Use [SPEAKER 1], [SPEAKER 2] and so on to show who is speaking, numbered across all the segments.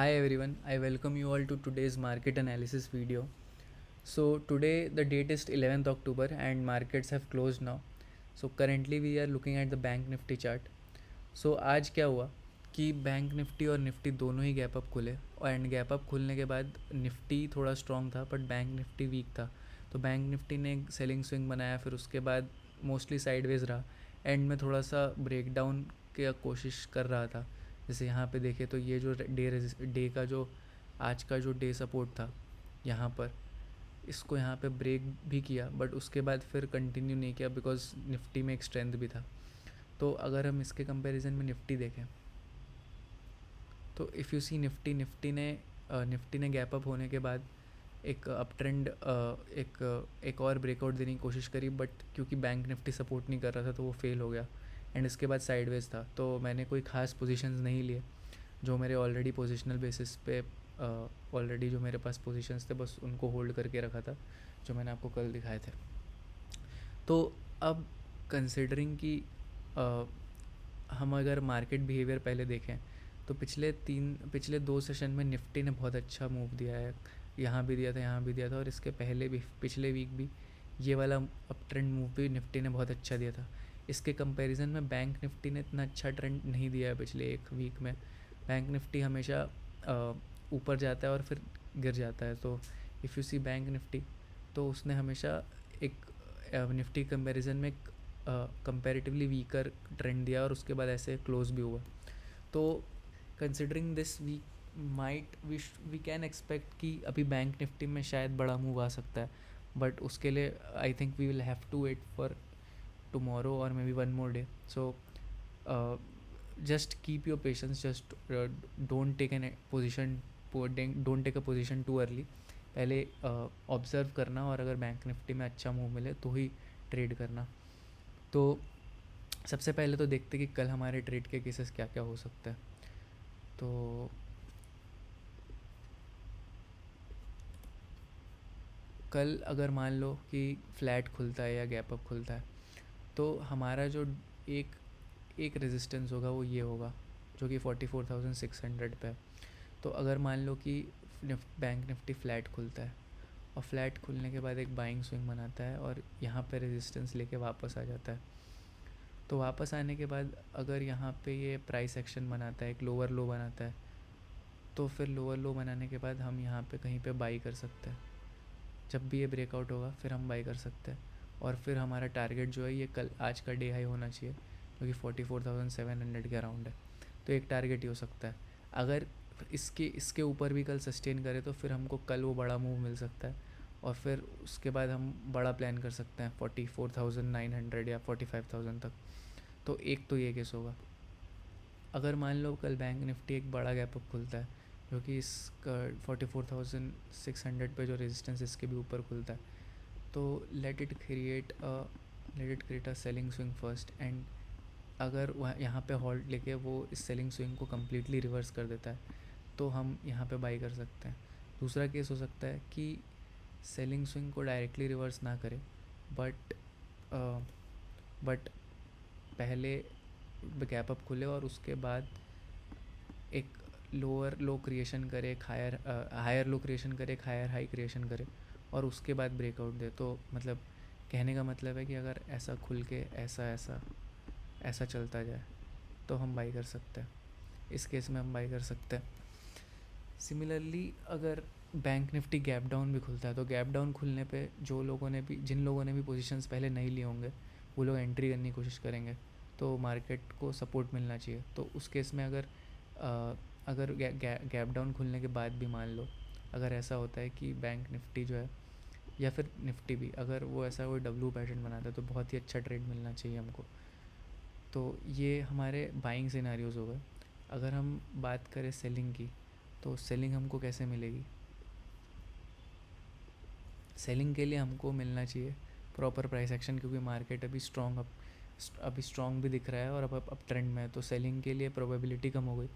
[SPEAKER 1] Hi everyone, I welcome you all to today's market analysis video. So today the date is 11th October and markets have closed now. So currently we are looking at the bank Nifty chart. So आज क्या हुआ कि bank Nifty और Nifty दोनों ही gap up खुले and gap up खुलने के बाद निफ्टी थोड़ा स्ट्रॉन्ग था बट बैंक निफ्टी वीक था. तो बैंक निफ्टी ने एक सेलिंग स्विंग बनाया, फिर उसके बाद मोस्टली साइडवेज रहा. एंड में थोड़ा सा ब्रेक डाउन की कोशिश कर रहा था. जैसे यहाँ पे देखें तो ये जो डे का जो आज का जो डे सपोर्ट था यहाँ पर, इसको यहाँ पे ब्रेक भी किया बट उसके बाद फिर कंटिन्यू नहीं किया बिकॉज निफ्टी में एक स्ट्रेंथ भी था. तो अगर हम इसके कंपैरिजन में निफ्टी देखें तो इफ़ यू सी निफ्टी ने गैप अप होने के बाद एक अप ट्रेंड एक और ब्रेकआउट देने की कोशिश करी, बट क्योंकि बैंक निफ्टी सपोर्ट नहीं कर रहा था तो वो फेल हो गया. एंड इसके बाद साइडवेज था. तो मैंने कोई ख़ास पोजीशंस नहीं लिए. जो मेरे ऑलरेडी पोजिशनल बेसिस पे ऑलरेडी जो मेरे पास पोजीशंस थे बस उनको होल्ड करके रखा था, जो मैंने आपको कल दिखाए थे. तो अब कंसिडरिंग कि हम अगर मार्केट बिहेवियर पहले देखें तो पिछले 2 सेशन में निफ्टी ने बहुत अच्छा मूव दिया है. यहाँ भी दिया था, यहाँ भी दिया था, और इसके पहले भी पिछले वीक भी ये वाला अप ट्रेंड मूव भी निफ्टी ने बहुत अच्छा दिया था. इसके कंपैरिजन में बैंक निफ्टी ने इतना अच्छा ट्रेंड नहीं दिया है पिछले एक वीक में. बैंक निफ्टी हमेशा ऊपर जाता है और फिर गिर जाता है. तो if you see bank Nifty, तो उसने हमेशा एक निफ्टी कंपैरिजन में कंपैरेटिवली वीकर ट्रेंड दिया और उसके बाद ऐसे क्लोज भी हुआ. तो considering this we can expect कि अभी बैंक निफ्टी में शायद बड़ा मूव आ सकता है, बट उसके लिए I think we will have to wait for tomorrow और maybe one more day. So just keep your patience, just don't take an position, don't take a position too early. पहले observe करना और अगर bank Nifty में अच्छा move मिले तो ही trade करना. तो सबसे पहले तो देखते कि कल हमारे ट्रेड के केसेस क्या क्या हो सकते हैं. तो कल अगर मान लो कि फ्लैट खुलता है या गैप अप खुलता है तो हमारा जो एक एक रेजिस्टेंस होगा वो ये होगा जो कि 44,600 पे है. तो अगर मान लो कि बैंक निफ्टी फ्लैट खुलता है और फ्लैट खुलने के बाद एक बाइंग स्विंग बनाता है और यहाँ पे रेजिस्टेंस लेके वापस आ जाता है. तो वापस आने के बाद अगर यहाँ पे ये प्राइस एक्शन बनाता है, एक लोअर लो बनाता है, तो फिर लोअर लो बनाने के बाद हम यहाँ पे कहीं पे बाई कर सकते हैं. जब भी ये ब्रेकआउट होगा फिर हम बाई कर सकते हैं. और फिर हमारा टारगेट जो है ये कल आज का डे हाई होना चाहिए जो कि 44,700 के अराउंड है. तो एक टारगेट ही हो सकता है. अगर इसके ऊपर भी कल सस्टेन करे तो फिर हमको कल वो बड़ा मूव मिल सकता है और फिर उसके बाद हम बड़ा प्लान कर सकते हैं 44,900 या 45,000 तक. तो एक तो ये केस होगा. अगर मान लो कल बैंक निफ्टी एक बड़ा गैप अप खुलता है जो कि इस 44,600 पे जो रेजिस्टेंस इसके भी ऊपर खुलता है, तो let it create a selling swing first. And अगर वह यहाँ पे हॉल्ट लेके वो इस सेलिंग स्विंग को कम्प्लीटली रिवर्स कर देता है तो हम यहाँ पे बाई कर सकते हैं. दूसरा केस हो सकता है कि सेलिंग स्विंग को डायरेक्टली रिवर्स ना करे बट पहले गैप अप खुले और उसके बाद एक लोअर लो क्रिएशन करे, एक हायर लो क्रिएशन करे, एक हायर हाई क्रिएशन करे और उसके बाद ब्रेकआउट दे. तो मतलब कहने का मतलब है कि अगर ऐसा खुल के ऐसा चलता जाए तो हम बाई कर सकते हैं. इस केस में हम बाई कर सकते हैं. सिमिलरली अगर बैंक निफ्टी गैप डाउन भी खुलता है तो गैप डाउन खुलने पे जिन लोगों ने भी पोजीशंस पहले नहीं लिए होंगे वो लोग एंट्री करने की कोशिश करेंगे. तो मार्केट को सपोर्ट मिलना चाहिए. तो उस केस में अगर गैप डाउन खुलने के बाद भी मान लो अगर ऐसा होता है कि बैंक निफ्टी जो है या फिर निफ्टी भी अगर वो ऐसा कोई डब्ल्यू पैटर्न बनाता है तो बहुत ही अच्छा ट्रेड मिलना चाहिए हमको. तो ये हमारे बाइंग सिनेरियोज़ हो गए. अगर हम बात करें सेलिंग की तो सेलिंग हमको कैसे मिलेगी. सेलिंग के लिए हमको मिलना चाहिए प्रॉपर प्राइस एक्शन, क्योंकि मार्केट अभी स्ट्रॉन्ग भी दिख रहा है और अब ट्रेंड में है. तो सेलिंग के लिए प्रोबेबिलिटी कम हो गई.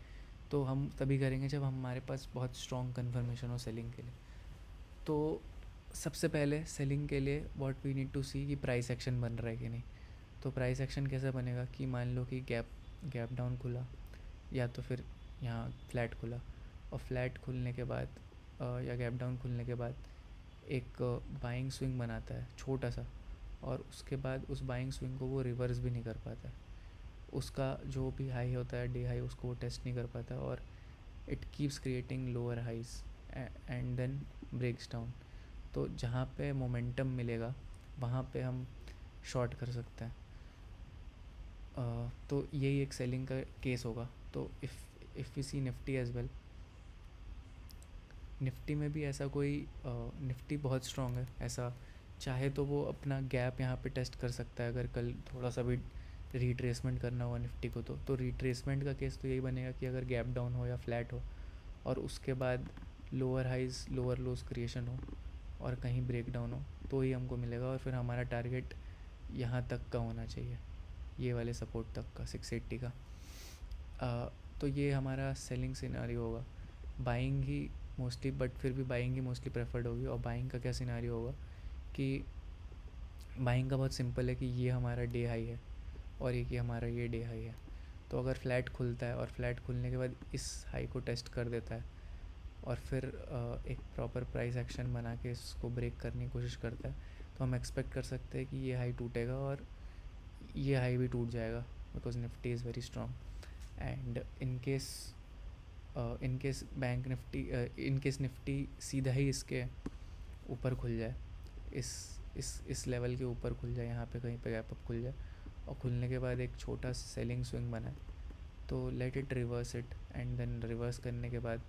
[SPEAKER 1] तो हम तभी करेंगे जब हमारे पास बहुत स्ट्रॉन्ग कन्फर्मेशन हो सेलिंग के लिए. तो सबसे पहले सेलिंग के लिए व्हाट वी नीड टू सी कि प्राइस एक्शन बन रहा है कि नहीं. तो प्राइस एक्शन कैसे बनेगा कि मान लो कि गैप डाउन खुला या तो फिर यहाँ फ्लैट खुला और फ्लैट खुलने के बाद या गैप डाउन खुलने के बाद एक बाइंग स्विंग बनाता है छोटा सा, और उसके बाद उस बाइंग स्विंग को वो रिवर्स भी नहीं कर पाता है। उसका जो भी हाई होता है, डे हाई, उसको वो टेस्ट नहीं कर पाता, और it keeps creating lower highs and then breaks down. तो जहाँ पे मोमेंटम मिलेगा वहाँ पे हम शॉर्ट कर सकते हैं। तो यही एक सेलिंग का केस होगा। तो if we see Nifty as well, Nifty में भी ऐसा कोई निफ्टी बहुत स्ट्रॉन्ग है, ऐसा चाहे तो वो अपना गैप यहाँ पे टेस्ट कर सकता है अगर कल थोड़ा सा भी रिट्रेसमेंट करना हुआ निफ्टी को। तो रिट्रेसमेंट का केस तो यही बनेगा कि अगर गैप डाउन हो या फ्लैट हो और उसके बाद lower highs lower lows creation हो और कहीं ब्रेक डाउन हो, तो ही हमको मिलेगा। और फिर हमारा टारगेट यहाँ तक का होना चाहिए, ये वाले सपोर्ट तक का 680 का। तो ये हमारा सेलिंग सिनारियो होगा। बाइंग ही मोस्टली, बट फिर भी बाइंग ही मोस्टली प्रेफर्ड होगी। और बाइंग का क्या सिनारियो होगा कि बाइंग का बहुत सिंपल है कि ये हमारा डे हाई है और एक ही हमारा ये डे हाई है। तो अगर फ्लैट खुलता है और फ्लैट खुलने के बाद इस हाई को टेस्ट कर देता है और फिर एक प्रॉपर प्राइस एक्शन बना के इसको ब्रेक करने की कोशिश करता है, तो हम एक्सपेक्ट कर सकते हैं कि ये हाई टूटेगा और ये हाई भी टूट जाएगा, because Nifty is very strong. And in case bank Nifty in case Nifty सीधा ही इसके ऊपर खुल जाए, इस लेवल के ऊपर खुल जाए, यहाँ पे कहीं पे गैप अप खुल जाए और खुलने के बाद एक छोटा सेलिंग स्विंग बनाए, तो let it reverse it, and then reverse करने के बाद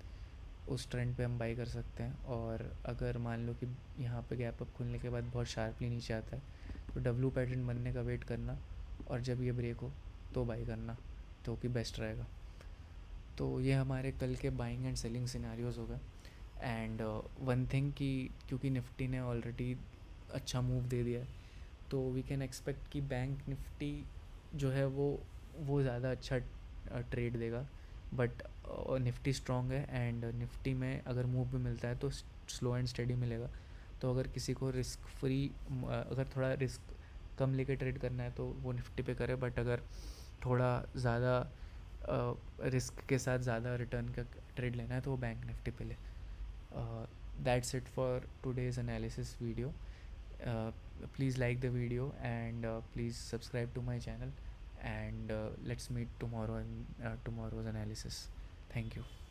[SPEAKER 1] उस ट्रेंड पे हम बाई कर सकते हैं। और अगर मान लो कि यहाँ पे गैप अप खुलने के बाद बहुत शार्पली नीचे आता है, तो डब्ल्यू पैटर्न बनने का वेट करना, और जब ये ब्रेक हो तो बाई करना, तो कि बेस्ट रहेगा। तो ये हमारे कल के बाइंग एंड सेलिंग सिनारियोज़ हो गए। एंड वन थिंग कि क्योंकि निफ्टी ने ऑलरेडी अच्छा मूव दे दिया है, तो वी कैन एक्सपेक्ट कि बैंक निफ्टी जो है वो ज़्यादा अच्छा ट्रेड देगा। बट निफ्टी स्ट्रॉन्ग है, एंड निफ्टी में अगर मूव भी मिलता है तो स्लो एंड स्टेडी मिलेगा। तो अगर किसी को रिस्क फ्री, अगर थोड़ा रिस्क कम लेके ट्रेड करना है तो वो निफ्टी पे करे, बट अगर थोड़ा ज़्यादा रिस्क के साथ ज़्यादा रिटर्न का ट्रेड लेना है तो वो बैंक निफ्टी पे ले। That's it for today's analysis video. Please like the video, and please subscribe to my channel, and let's meet tomorrow in tomorrow's analysis. Thank you.